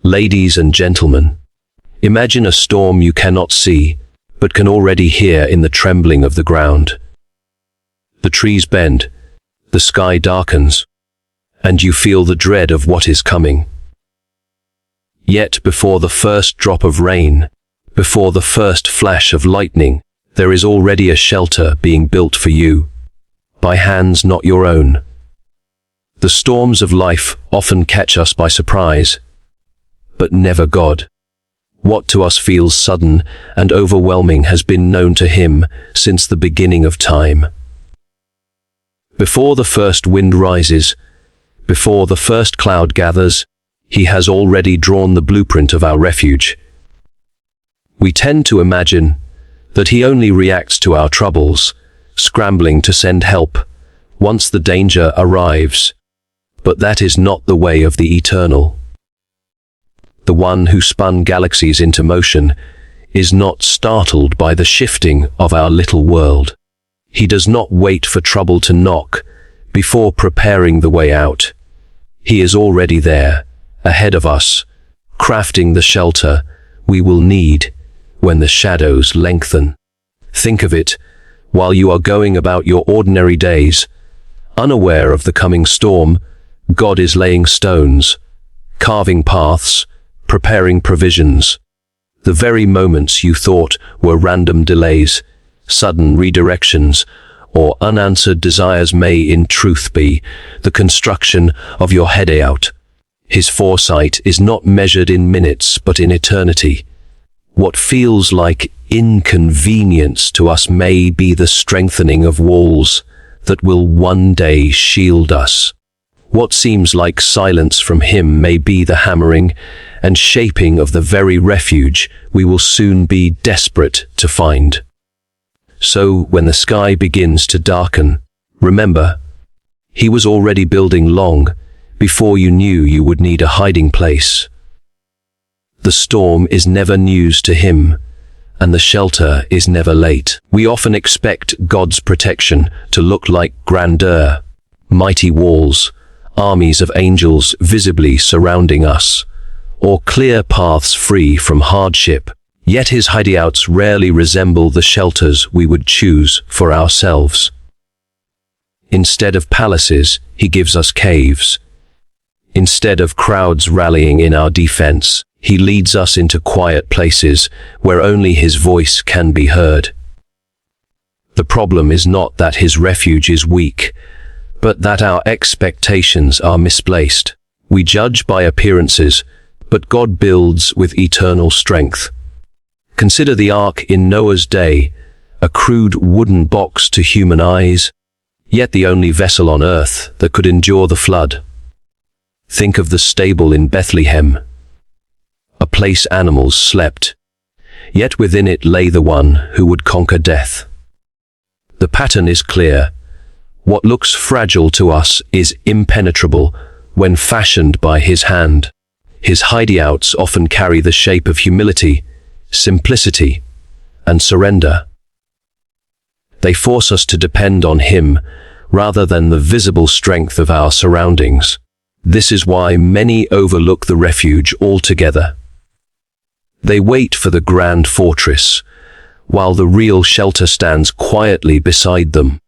Ladies and gentlemen, imagine a storm you cannot see, but can already hear in the trembling of the ground. The trees bend, the sky darkens, and you feel the dread of what is coming. Yet before the first drop of rain, before the first flash of lightning, there is already a shelter being built for you, by hands not your own. The storms of life often catch us by surprise, but never God. What to us feels sudden and overwhelming has been known to him since the beginning of time. Before the first wind rises, before the first cloud gathers, he has already drawn the blueprint of our refuge. We tend to imagine that he only reacts to our troubles, scrambling to send help once the danger arrives. But that is not the way of the eternal. The one who spun galaxies into motion is not startled by the shifting of our little world. He does not wait for trouble to knock before preparing the way out. He is already there, ahead of us, crafting the shelter we will need when the shadows lengthen. Think of it while you are going about your ordinary days, unaware of the coming storm. God is laying stones, carving paths, preparing provisions. The very moments you thought were random delays, sudden redirections, or unanswered desires may in truth be the construction of your Hideout. His foresight is not measured in minutes but in eternity. What feels like inconvenience to us may be the strengthening of walls that will one day shield us. What seems like silence from him may be the hammering and shaping of the very refuge we will soon be desperate to find. So when the sky begins to darken, remember, he was already building long before you knew you would need a hiding place. The storm is never news to him, and the shelter is never late. We often expect God's protection to look like grandeur, mighty walls, armies of angels visibly surrounding us, or clear paths free from hardship. Yet his hideouts rarely resemble the shelters we would choose for ourselves. Instead of palaces, he gives us caves. Instead of crowds rallying in our defense, he leads us into quiet places where only his voice can be heard. The problem is not that his refuge is weak, but that our expectations are misplaced. We judge by appearances, but God builds with eternal strength. Consider the ark in Noah's day, a crude wooden box to human eyes, yet the only vessel on earth that could endure the flood. Think of the stable in Bethlehem, a place animals slept, yet within it lay the one who would conquer death. The pattern is clear. What looks fragile to us is impenetrable when fashioned by his hand. His hideouts often carry the shape of humility, simplicity, and surrender. They force us to depend on him rather than the visible strength of our surroundings. This is why many overlook the refuge altogether. They wait for the grand fortress, while the real shelter stands quietly beside them.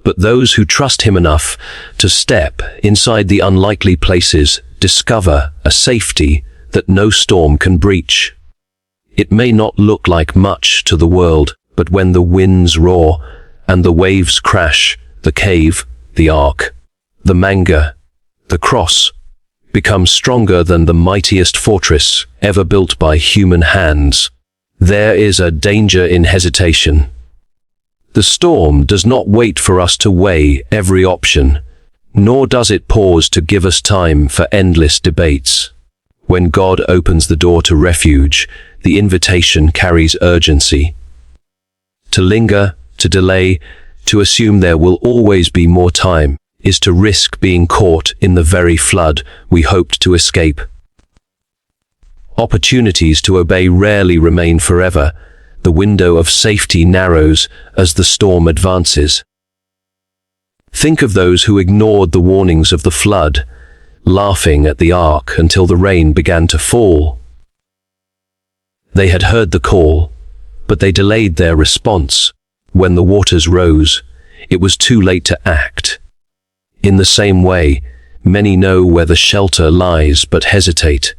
But those who trust him enough to step inside the unlikely places discover a safety that no storm can breach. It may not look like much to the world, but when the winds roar and the waves crash, the cave, the ark, the manga, the cross, becomes stronger than the mightiest fortress ever built by human hands. There is a danger in hesitation. The storm does not wait for us to weigh every option, nor does it pause to give us time for endless debates. When God opens the door to refuge, the invitation carries urgency. To linger, to delay, to assume there will always be more time, is to risk being caught in the very flood we hoped to escape. Opportunities to obey rarely remain forever. The window of safety narrows as the storm advances. Think of those who ignored the warnings of the flood, laughing at the ark until the rain began to fall. They had heard the call, but they delayed their response. When the waters rose, it was too late to act. In the same way, many know where the shelter lies but hesitate,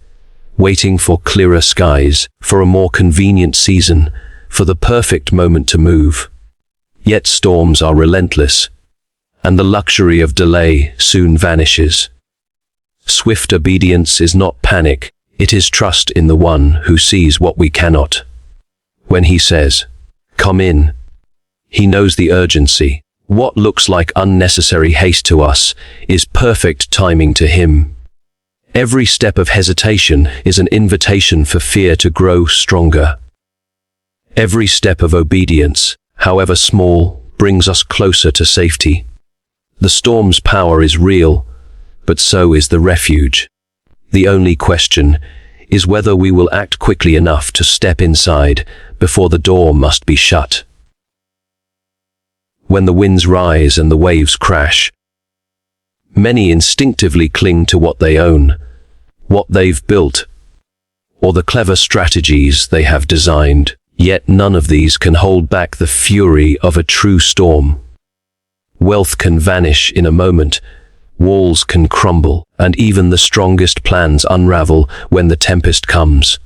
waiting for clearer skies, for a more convenient season, for the perfect moment to move. Yet storms are relentless, and the luxury of delay soon vanishes. Swift obedience is not panic, it is trust in the one who sees what we cannot. When he says, "Come in," he knows the urgency. What looks like unnecessary haste to us is perfect timing to him. Every step of hesitation is an invitation for fear to grow stronger. Every step of obedience, however small, brings us closer to safety. The storm's power is real, but so is the refuge. The only question is whether we will act quickly enough to step inside before the door must be shut. When the winds rise and the waves crash, many instinctively cling to what they own, what they've built, or the clever strategies they have designed. Yet none of these can hold back the fury of a true storm. Wealth can vanish in a moment, walls can crumble, and even the strongest plans unravel when the tempest comes.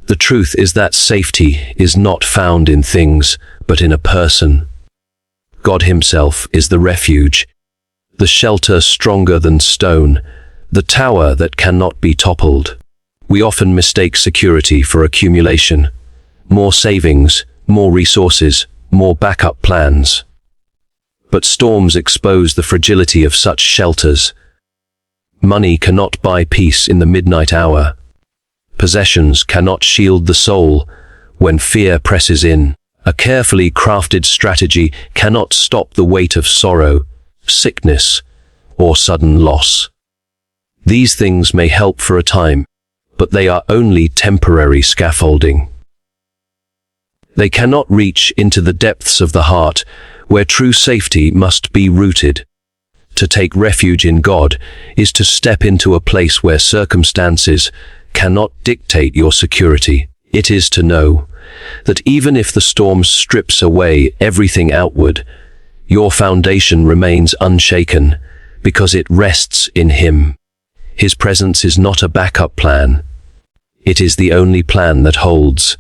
The truth is that safety is not found in things, but in a person. God himself is the refuge, the shelter stronger than stone, the tower that cannot be toppled. We often mistake security for accumulation. More savings, more resources, more backup plans. But storms expose the fragility of such shelters. Money cannot buy peace in the midnight hour. Possessions cannot shield the soul when fear presses in. A carefully crafted strategy cannot stop the weight of sorrow, sickness, or sudden loss. These things may help for a time, but they are only temporary scaffolding. They cannot reach into the depths of the heart, where true safety must be rooted. To take refuge in God is to step into a place where circumstances cannot dictate your security. It is to know that even if the storm strips away everything outward, your foundation remains unshaken because it rests in Him. His presence is not a backup plan. It is the only plan that holds.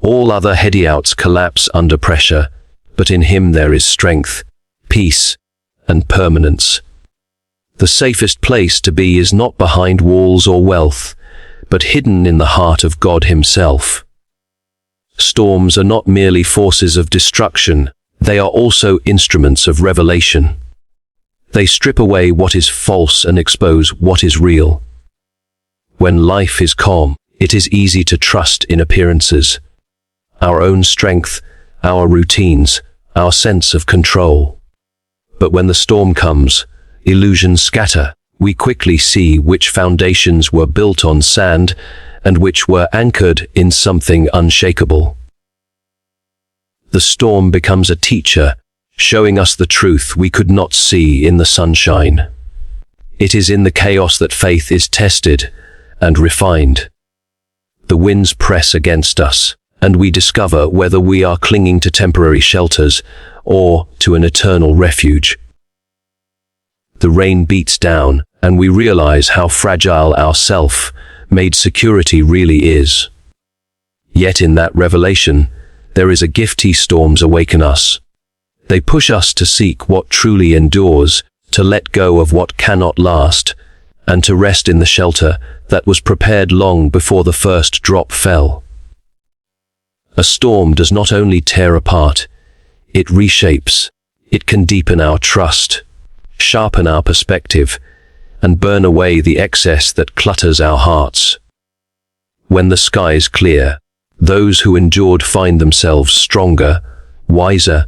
All other Hideouts collapse under pressure, but in him there is strength, peace, and permanence. The safest place to be is not behind walls or wealth, but hidden in the heart of God himself. Storms are not merely forces of destruction, they are also instruments of revelation. They strip away what is false and expose what is real. When life is calm, it is easy to trust in appearances. Our own strength, our routines, our sense of control. But when the storm comes, illusions scatter. We quickly see which foundations were built on sand and which were anchored in something unshakable. The storm becomes a teacher, showing us the truth we could not see in the sunshine. It is in the chaos that faith is tested and refined. The winds press against us, and we discover whether we are clinging to temporary shelters or to an eternal refuge. The rain beats down, and we realize how fragile our self-made security really is. Yet in that revelation, there is a gift. Storms awaken us. They push us to seek what truly endures, to let go of what cannot last, and to rest in the shelter that was prepared long before the first drop fell. A storm does not only tear apart, it reshapes. It can deepen our trust, sharpen our perspective, and burn away the excess that clutters our hearts. When the skies clear, those who endured find themselves stronger, wiser,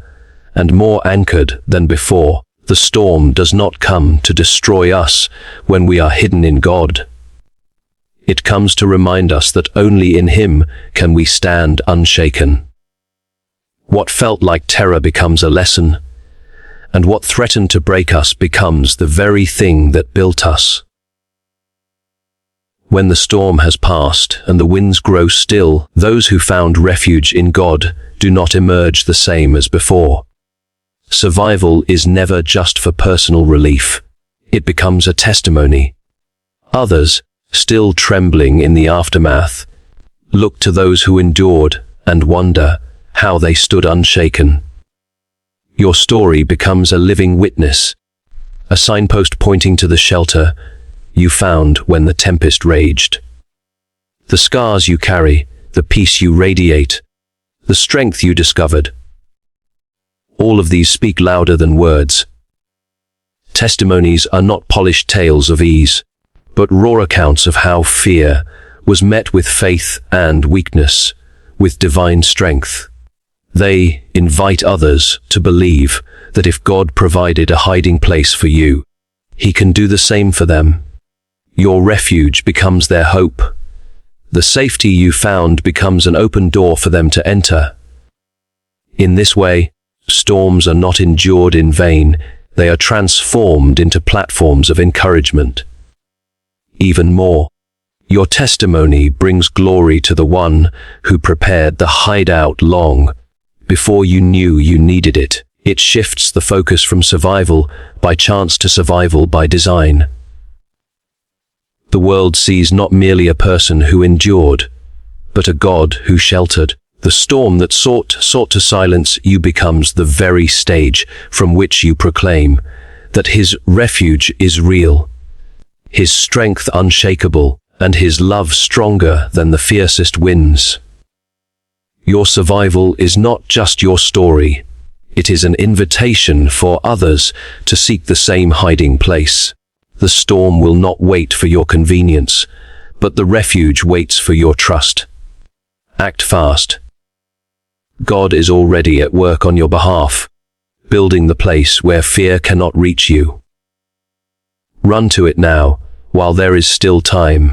and more anchored than before. The storm does not come to destroy us when we are hidden in God. It comes to remind us that only in Him can we stand unshaken. What felt like terror becomes a lesson, and what threatened to break us becomes the very thing that built us. When the storm has passed and the winds grow still, those who found refuge in God do not emerge the same as before. Survival is never just for personal relief. It becomes a testimony. Others, still trembling in the aftermath, look to those who endured and wonder how they stood unshaken. Your story becomes a living witness, a signpost pointing to the shelter you found when the tempest raged. The scars you carry, the peace you radiate, the strength you discovered. All of these speak louder than words. Testimonies are not polished tales of ease, but raw accounts of how fear was met with faith and weakness, with divine strength. They invite others to believe that if God provided a hiding place for you, He can do the same for them. Your refuge becomes their hope. The safety you found becomes an open door for them to enter. In this way, storms are not endured in vain, they are transformed into platforms of encouragement. Even more, your testimony brings glory to the one who prepared the hideout long before you knew you needed it. It shifts the focus from survival by chance to survival by design. The world sees not merely a person who endured, but a God who sheltered. The storm that sought to silence you becomes the very stage from which you proclaim that His refuge is real, His strength unshakable, and His love stronger than the fiercest winds. Your survival is not just your story, it is an invitation for others to seek the same hiding place. The storm will not wait for your convenience, but the refuge waits for your trust. Act fast. God is already at work on your behalf, building the place where fear cannot reach you. Run to it now, while there is still time.